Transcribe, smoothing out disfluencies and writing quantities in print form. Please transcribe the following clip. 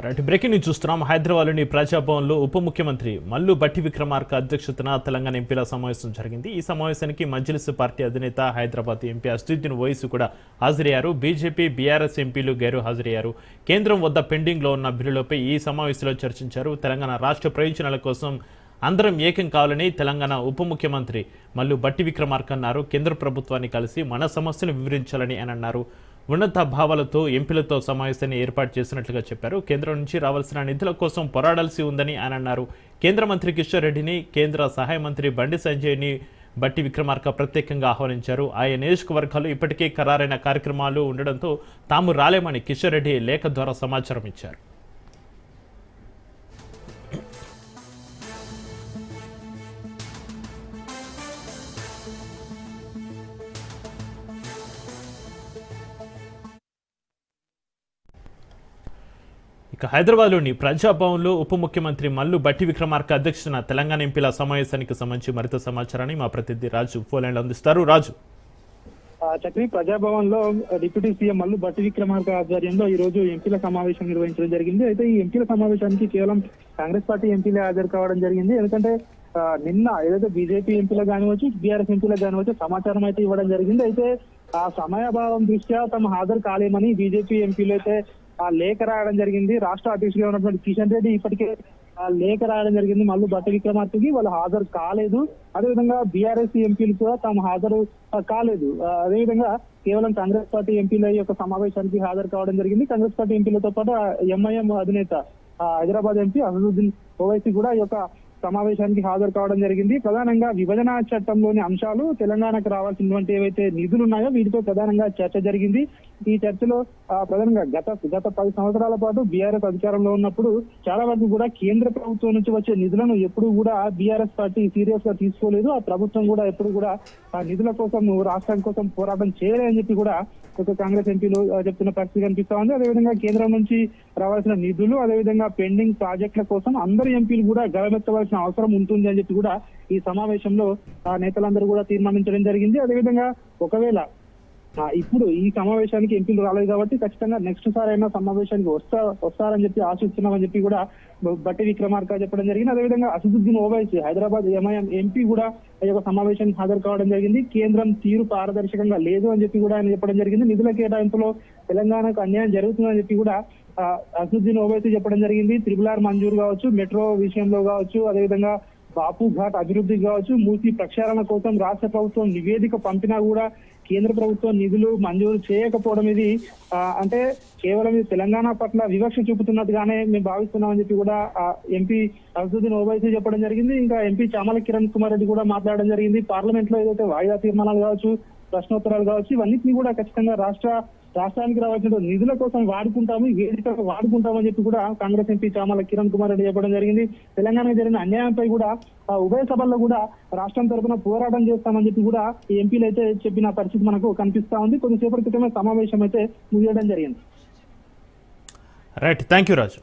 Right breaking news చూస్తున్నాం. హైదరాబాద్లోని ప్రజాభవన్లో ఉప ముఖ్యమంత్రి మల్లు భట్టి విక్రమార్క అధ్యక్షతన తెలంగాణ ఎంపీల సమావేశం జరిగింది. ఈ సమావేశానికి మజ్లిస్ పార్టీ అధినేత హైదరాబాద్ ఎంపీ అసదుద్దీన్ ఓవైసీ కూడా హాజరయ్యారు. బీజేపీ బీఆర్ఎస్ ఎంపీలు గైరు హాజరయ్యారు. కేంద్రం వద్ద పెండింగ్లో ఉన్న బిల్లులపై ఈ సమావేశంలో చర్చించారు. తెలంగాణ రాష్ట్ర ప్రయోజనాల కోసం అందరం ఏకం కావాలని తెలంగాణ ఉప ముఖ్యమంత్రి మల్లు భట్టి విక్రమార్క అన్నారు. కేంద్ర ప్రభుత్వాన్ని కలిసి మన సమస్యలు వివరించాలని అని అన్నారు. ఉన్నత భావాలతో ఎంపీలతో సమావేశాన్ని ఏర్పాటు చేసినట్లుగా చెప్పారు. కేంద్రం నుంచి రావాల్సిన నిధుల కోసం పోరాడాల్సి ఉందని ఆయన అన్నారు. కేంద్ర మంత్రి కిషన్ రెడ్డిని, కేంద్ర సహాయ మంత్రి బండి సంజయ్ని భట్టి విక్రమార్క ప్రత్యేకంగా ఆహ్వానించారు. ఆయా నియోజకవర్గాలు ఇప్పటికే ఖరారైన కార్యక్రమాలు ఉండడంతో తాము రాలేమని కిషన్ రెడ్డి లేఖ ద్వారా సమాచారం ఇచ్చారు. ఇక హైదరాబాద్లోని ప్రజాభవన్లో ఉప ముఖ్యమంత్రి మల్లు భట్టి విక్రమార్క అధ్యక్షతన తెలంగాణ ఎంపీల సమావేశానికి సంబంధించి మరింత సమాచారాన్ని మా ప్రతినిధి రాజు ఫోన్లైన్లో అందిస్తారు. రాజు, చక్రి, ప్రజాభవన్ లో డిప్యూటీ సీఎం మల్లు భట్టి విక్రమార్క ఆధ్వర్యంలో ఈ రోజు ఎంపీల సమావేశం నిర్వహించడం జరిగింది. అయితే ఈ ఎంపీల సమావేశానికి కేవలం కాంగ్రెస్ పార్టీ ఎంపీలే హాజరు కావడం జరిగింది. ఎందుకంటే నిన్న ఏదైతే బీజేపీ ఎంపీలకు కానివచ్చు, బీఆర్ఎస్ ఎంపీలకు కానివచ్చు సమాచారం అయితే ఇవ్వడం జరిగింది. అయితే ఆ సమయాభావం దృష్ట్యా తమ హాజరు కాలేమని బీజేపీ ఎంపీలు అయితే ఆ లేఖ రాయడం జరిగింది. రాష్ట్ర అధ్యక్షుడిగా ఉన్నటువంటి కిషన్ రెడ్డి ఇప్పటికే లేఖ రాయడం జరిగింది మల్లు భట్టి విక్రమార్కకి. వాళ్ళు హాజరు కాలేదు. అదేవిధంగా బీఆర్ఎస్ ఎంపీలు కూడా తాము హాజరు కాలేదు. అదేవిధంగా కేవలం కాంగ్రెస్ పార్టీ ఎంపీల యొక్క సమావేశానికి హాజరు కావడం జరిగింది. కాంగ్రెస్ పార్టీ ఎంపీలతో పాటు ఎంఐఎం అధినేత హైదరాబాద్ ఎంపీ అసదుద్దీన్ ఓవైసీ కూడా ఈ యొక్క సమావేశానికి హాజరు కావడం జరిగింది. ప్రధానంగా విభజన చట్టంలోని అంశాలు, తెలంగాణకు రావాల్సినటువంటి ఏవైతే నిధులు ఉన్నాయో వీటితో ప్రధానంగా చర్చ జరిగింది. ఈ చర్చలో ప్రధానంగా గత 10 సంవత్సరాల పాటు బీఆర్ఎస్ అధికారంలో ఉన్నప్పుడు చాలా వరకు కూడా కేంద్ర ప్రభుత్వం నుంచి వచ్చే నిధులను ఎప్పుడు కూడా బీఆర్ఎస్ పార్టీ సీరియస్ గా తీసుకోలేదు. ఆ ప్రభుత్వం కూడా ఎప్పుడు కూడా ఆ నిధుల కోసం రాష్ట్రం కోసం పోరాటం చేయలేదని చెప్పి కూడా కాంగ్రెస్ ఎంపీలు చెప్తున్న పరిస్థితి కనిపిస్తా ఉంది. అదేవిధంగా కేంద్రం నుంచి రావాల్సిన నిధులు, అదేవిధంగా పెండింగ్ ప్రాజెక్టుల కోసం అందరు ఎంపీలు కూడా గలమెత్తవలసిన అవసరం ఉంటుంది అని చెప్పి కూడా ఈ సమావేశంలో నేతలందరూ కూడా తీర్మానించడం జరిగింది. అదేవిధంగా ఒకవేళ ఇప్పుడు ఈ సమావేశానికి ఎంపీలు రాలేదు కాబట్టి ఖచ్చితంగా నెక్స్ట్ సారి అయినా సమావేశానికి వస్తారని చెప్పి ఆశిస్తున్నామని చెప్పి కూడా భట్టి విక్రమార్క చెప్పడం జరిగింది. అదేవిధంగా అసదుద్దీన్ ఓవైసీ హైదరాబాద్ ఎంఐఎం ఎంపీ కూడా ఈ యొక్క సమావేశానికి హాజరు కావడం జరిగింది. కేంద్రం తీరు పారదర్శకంగా లేదు అని చెప్పి కూడా ఆయన చెప్పడం జరిగింది. నిధుల కేటాయింపులో తెలంగాణకు అన్యాయం జరుగుతుందని చెప్పి కూడా అసదుద్దీన్ ఓవైసీ చెప్పడం జరిగింది. RRR మంజూరు కావచ్చు, మెట్రో విషయంలో కావచ్చు, అదేవిధంగా బాపు ఘాట్ అభివృద్ధి కావచ్చు, మూసి ప్రక్షాళన కోసం రాష్ట్ర ప్రభుత్వం నివేదిక పంపినా కూడా కేంద్ర ప్రభుత్వం నిధులు మంజూరు చేయకపోవడం ఇది అంటే కేవలం తెలంగాణ పట్ల వివక్ష చూపుతున్నట్టుగానే మేము భావిస్తున్నామని చెప్పి కూడా ఎంపీ అసదుద్దీన్ ఓవైసీ చెప్పడం జరిగింది. ఇంకా ఎంపీ చామల కిరణ్ కుమార్ రెడ్డి కూడా మాట్లాడడం జరిగింది. పార్లమెంట్ లో ఏదైతే వాయిదా తీర్మానాలు కావచ్చు, ప్రశ్నోత్తరాలు కావచ్చు, ఇవన్నింటినీ కూడా ఖచ్చితంగా రాష్ట్రానికి రావాల్సిన నిధుల కోసం వాడుకుంటాము, వేదికగా వాడుకుంటామని చెప్పి కూడా కాంగ్రెస్ ఎంపీ చామల కిరణ్ కుమార్ రెడ్డి చెప్పడం జరిగింది. తెలంగాణకు జరిగిన అన్యాయంపై కూడా ఉభయ సభల్లో కూడా రాష్ట్రం తరఫున పోరాటం చేస్తామని చెప్పి కూడా ఈ ఎంపీలు అయితే చెప్పిన పరిస్థితి మనకు కనిపిస్తా ఉంది. కొద్దిసేపటి క్రితమే సమావేశం అయితే ముగియడం జరిగింది. Right, thank you Raju.